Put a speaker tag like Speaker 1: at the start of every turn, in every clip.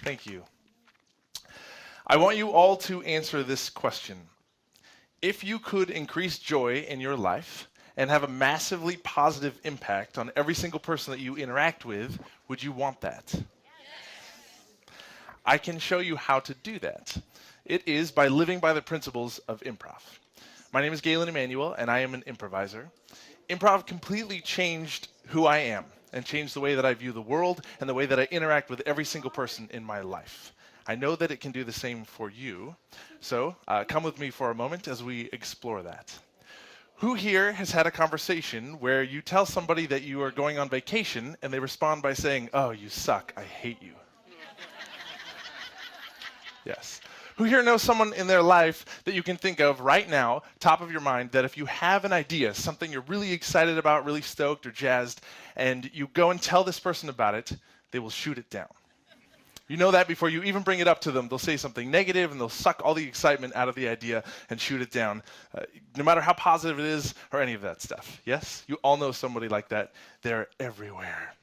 Speaker 1: Thank you. I want you all to answer this question. If you could increase joy in your life and have a massively positive impact on every single person that you interact with, would you want that? Yes. I can show you how to do that. It is by living by the principles of improv. My name is Galen Emanuele, and I am an improviser. Improv completely changed who I am and changed the way that I view the world and the way that I interact with every single person in my life. I know that it can do the same for you, so come with me for a moment as we explore that. Who here has had a conversation where you tell somebody that you are going on vacation and they respond by saying, "Oh, you suck, I hate you"? Yes. Who here knows someone in their life that you can think of right now, top of your mind, that if you have an idea, something you're really excited about, really stoked or jazzed, and you go and tell this person about it, they will shoot it down? You know that before you even bring it up to them. They'll say something negative and they'll suck all the excitement out of the idea and shoot it down, no matter how positive it is or any of that stuff. Yes? You all know somebody like that. They're everywhere.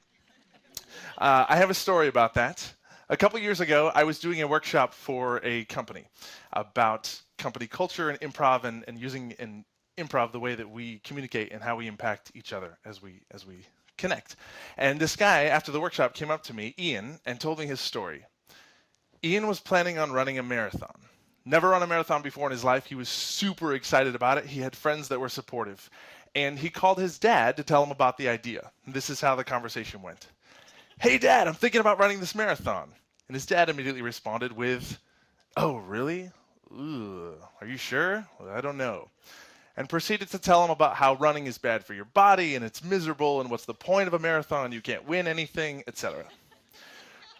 Speaker 1: I have a story about that. A couple years ago, I was doing a workshop for a company about company culture and improv and using in improv the way that we communicate and how we impact each other as we connect. And this guy, after the workshop, came up to me, Ian, and told me his story. Ian was planning on running a marathon. Never run a marathon before in his life. He was super excited about it. He had friends that were supportive. And he called his dad to tell him about the idea. And this is how the conversation went. "Hey, Dad, I'm thinking about running this marathon." And his dad immediately responded with, "Oh, really? Ooh, are you sure? Well, I don't know." And proceeded to tell him about how running is bad for your body and it's miserable and what's the point of a marathon, you can't win anything, etc.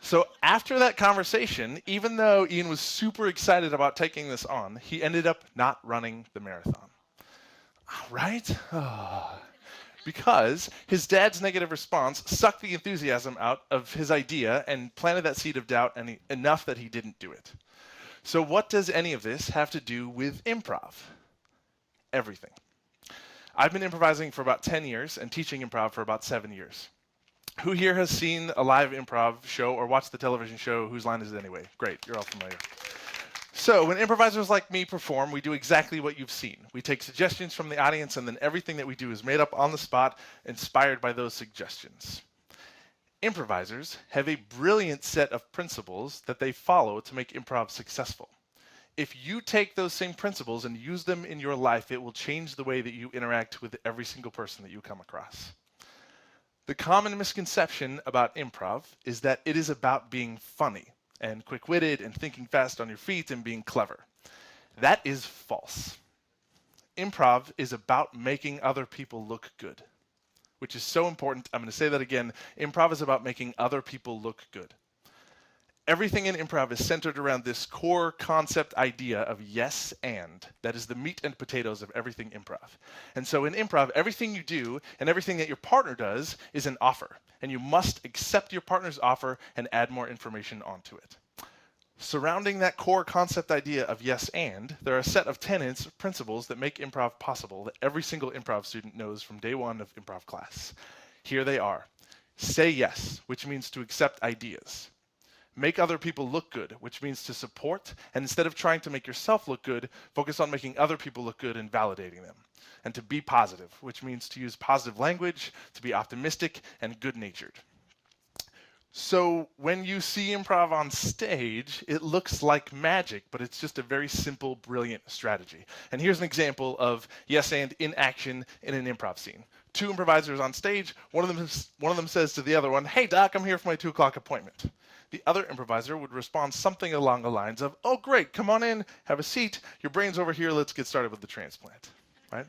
Speaker 1: So after that conversation, even though Ian was super excited about taking this on, he ended up not running the marathon. Right? Oh. Because his dad's negative response sucked the enthusiasm out of his idea and planted that seed of doubt enough that he didn't do it. So what does any of this have to do with improv? Everything. I've been improvising for about 10 years and teaching improv for about 7 years. Who here has seen a live improv show or watched the television show Whose Line Is It Anyway? Great, you're all familiar. So when improvisers like me perform, we do exactly what you've seen. We take suggestions from the audience, and then everything that we do is made up on the spot, inspired by those suggestions. Improvisers have a brilliant set of principles that they follow to make improv successful. If you take those same principles and use them in your life, it will change the way that you interact with every single person that you come across. The common misconception about improv is that it is about being funny and quick-witted and thinking fast on your feet and being clever. That is false. Improv is about making other people look good, which is so important. I'm going to say that again. Improv is about making other people look good. Everything in improv is centered around this core concept idea of yes and. That is the meat and potatoes of everything improv. And so in improv, everything you do and everything that your partner does is an offer. And you must accept your partner's offer and add more information onto it. Surrounding that core concept idea of yes and, there are a set of tenets, principles that make improv possible that every single improv student knows from day one of improv class. Here they are. Say yes, which means to accept ideas. Make other people look good, which means to support, and instead of trying to make yourself look good, focus on making other people look good and validating them. And to be positive, which means to use positive language, to be optimistic and good-natured. So when you see improv on stage, it looks like magic, but it's just a very simple, brilliant strategy. And here's an example of yes and in action in an improv scene. Two improvisers on stage, one of them says to the other one, "Hey Doc, I'm here for my 2 o'clock appointment." The other improviser would respond something along the lines of, "Oh great, come on in, have a seat, your brain's over here, let's get started with the transplant." Right?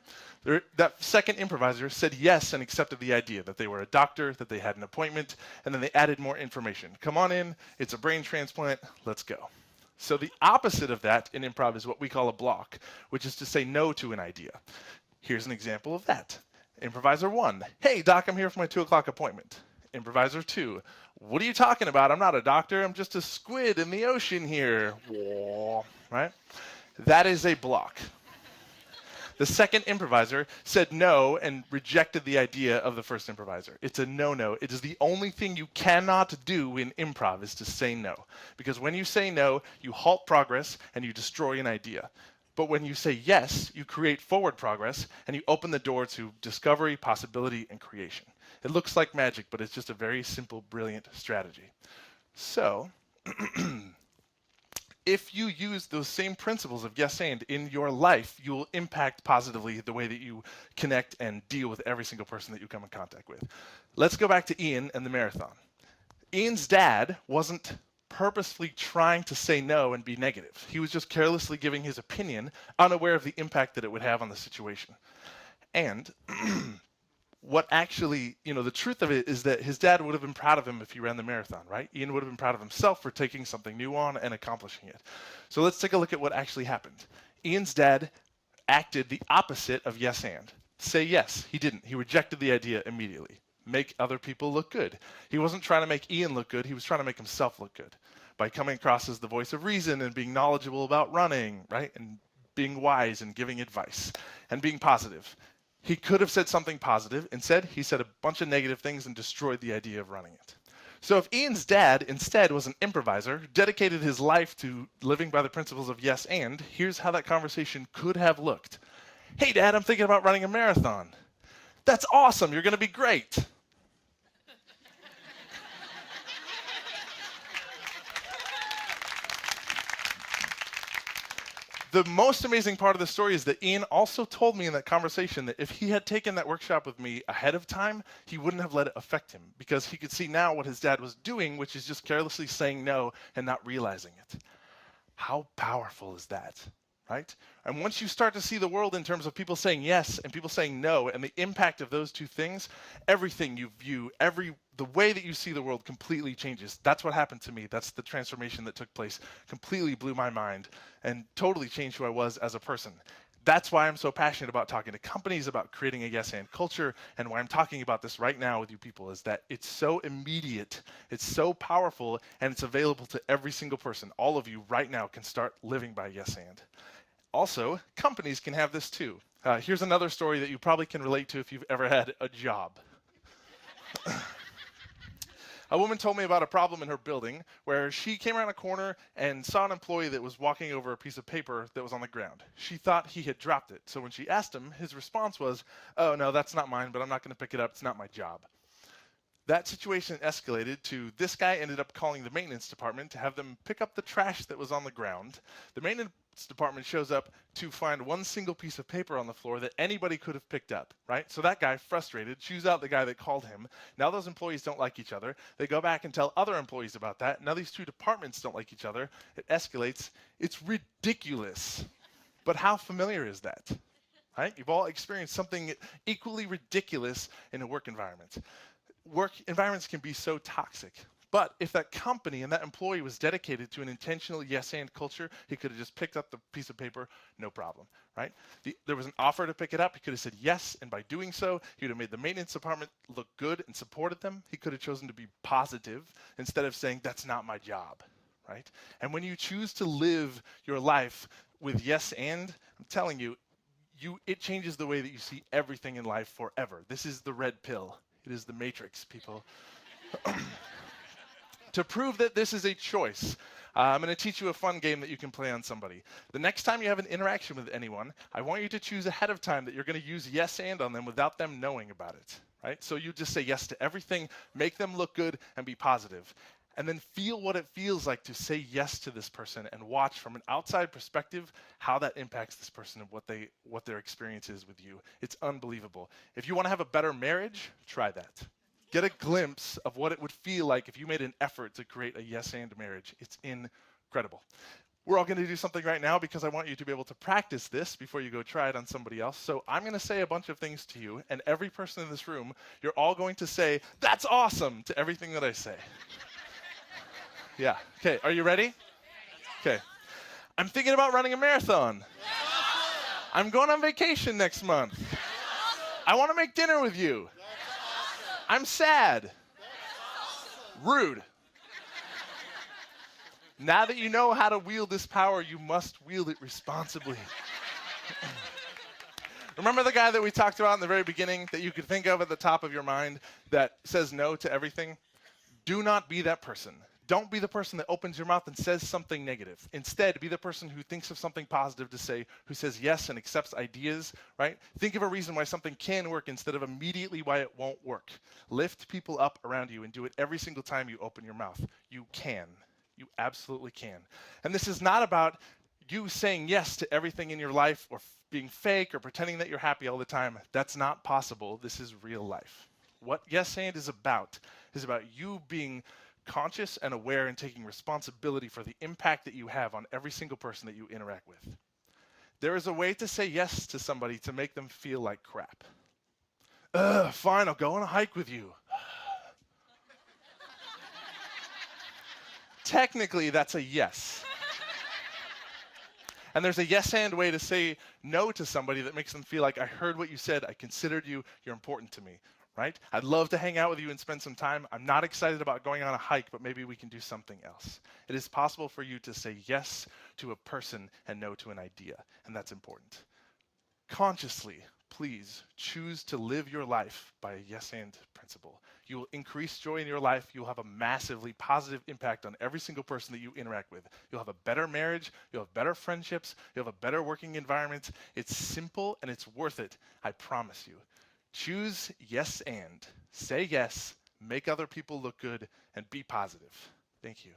Speaker 1: That second improviser said yes and accepted the idea that they were a doctor, that they had an appointment, and then they added more information. "Come on in, it's a brain transplant, let's go." So the opposite of that in improv is what we call a block, which is to say no to an idea. Here's an example of that. Improviser 1, "Hey Doc, I'm here for my 2 o'clock appointment." Improviser 2, "What are you talking about? I'm not a doctor, I'm just a squid in the ocean here." Right? That is a block. The second improviser said no and rejected the idea of the first improviser. It's a no-no. It is the only thing you cannot do in improv is to say no. Because when you say no, you halt progress and you destroy an idea. But when you say yes, you create forward progress and you open the door to discovery, possibility, and creation. It looks like magic, but it's just a very simple, brilliant strategy. So, if you use those same principles of yes and in your life, you will impact positively the way that you connect and deal with every single person that you come in contact with. Let's go back to Ian and the marathon. Ian's dad wasn't purposefully trying to say no and be negative. He was just carelessly giving his opinion, unaware of the impact that it would have on the situation. And what actually, the truth of it is that his dad would have been proud of him if he ran the marathon, right? Ian would have been proud of himself for taking something new on and accomplishing it. So let's take a look at what actually happened. Ian's dad acted the opposite of yes and. Say yes. He didn't. He rejected the idea immediately. Make other people look good. He wasn't trying to make Ian look good. He was trying to make himself look good by coming across as the voice of reason and being knowledgeable about running, right? And being wise and giving advice and being positive. He could have said something positive. Instead, he said a bunch of negative things and destroyed the idea of running it. So if Ian's dad instead was an improviser, dedicated his life to living by the principles of yes and, here's how that conversation could have looked. Hey, Dad, I'm thinking about running a marathon. That's awesome. You're going to be great. The most amazing part of the story is that Ian also told me in that conversation that if he had taken that workshop with me ahead of time, he wouldn't have let it affect him because he could see now what his dad was doing, which is just carelessly saying no and not realizing it. How powerful is that, right? And once you start to see the world in terms of people saying yes and people saying no and the impact of those two things, everything you view, the way that you see the world completely changes. That's what happened to me. That's the transformation that took place. Completely blew my mind and totally changed who I was as a person. That's why I'm so passionate about talking to companies about creating a yes and culture, and why I'm talking about this right now with you people is that it's so immediate, it's so powerful, and it's available to every single person. All of you right now can start living by yes and. Also, companies can have this too. Here's another story that you probably can relate to if you've ever had a job. A woman told me about a problem in her building where she came around a corner and saw an employee that was walking over a piece of paper that was on the ground. She thought he had dropped it. So when she asked him, his response was, "Oh, no, that's not mine, but I'm not going to pick it up. It's not my job." That situation escalated to this guy ended up calling the maintenance department to have them pick up the trash that was on the ground. The maintenance department shows up to find one single piece of paper on the floor that anybody could have picked up, right? So that guy, frustrated, chews out the guy that called him. Now those employees don't like each other. They go back and tell other employees about that. Now these two departments don't like each other. It escalates. It's ridiculous. But how familiar is that? Right? You've all experienced something equally ridiculous in a work environment. Work environments can be so toxic. But if that company and that employee was dedicated to an intentional yes and culture, he could have just picked up the piece of paper, no problem, right? There was an offer to pick it up. He could have said yes, and by doing so, he would have made the maintenance department look good and supported them. He could have chosen to be positive instead of saying, "That's not my job," right? And when you choose to live your life with yes and, I'm telling you, it changes the way that you see everything in life forever. This is the red pill. It is the matrix, people. To prove that this is a choice, I'm going to teach you a fun game that you can play on somebody. The next time you have an interaction with anyone, I want you to choose ahead of time that you're going to use yes and on them without them knowing about it, right? So you just say yes to everything, make them look good, and be positive. And then feel what it feels like to say yes to this person and watch from an outside perspective how that impacts this person and what their experience is with you. It's unbelievable. If you want to have a better marriage, try that. Get a glimpse of what it would feel like if you made an effort to create a yes and marriage. It's incredible. We're all going to do something right now because I want you to be able to practice this before you go try it on somebody else. So I'm going to say a bunch of things to you, and every person in this room, you're all going to say, "That's awesome," to everything that I say. Yeah. Okay, are you ready? Okay. I'm thinking about running a marathon. I'm going on vacation next month. I want to make dinner with you. I'm sad. Rude. Now that you know how to wield this power, you must wield it responsibly. Remember the guy that we talked about in the very beginning that you could think of at the top of your mind that says no to everything? Do not be that person. Don't be the person that opens your mouth and says something negative. Instead, be the person who thinks of something positive to say, who says yes and accepts ideas, right? Think of a reason why something can work instead of immediately why it won't work. Lift people up around you and do it every single time you open your mouth. You can. You absolutely can. And this is not about you saying yes to everything in your life or being fake or pretending that you're happy all the time. That's not possible. This is real life. What yes and is about you being conscious and aware and taking responsibility for the impact that you have on every single person that you interact with. There is a way to say yes to somebody to make them feel like crap. Fine, I'll go on a hike with you. Technically, that's a yes. And there's a yes and way to say no to somebody that makes them feel like, I heard what you said, I considered you, you're important to me, right? I'd love to hang out with you and spend some time. I'm not excited about going on a hike, but maybe we can do something else. It is possible for you to say yes to a person and no to an idea, and that's important. Consciously, please choose to live your life by a yes and principle. You will increase joy in your life. You'll have a massively positive impact on every single person that you interact with. You'll have a better marriage. You'll have better friendships. You'll have a better working environment. It's simple and it's worth it. I promise you. Choose yes and. Say yes, make other people look good, and be positive. Thank you.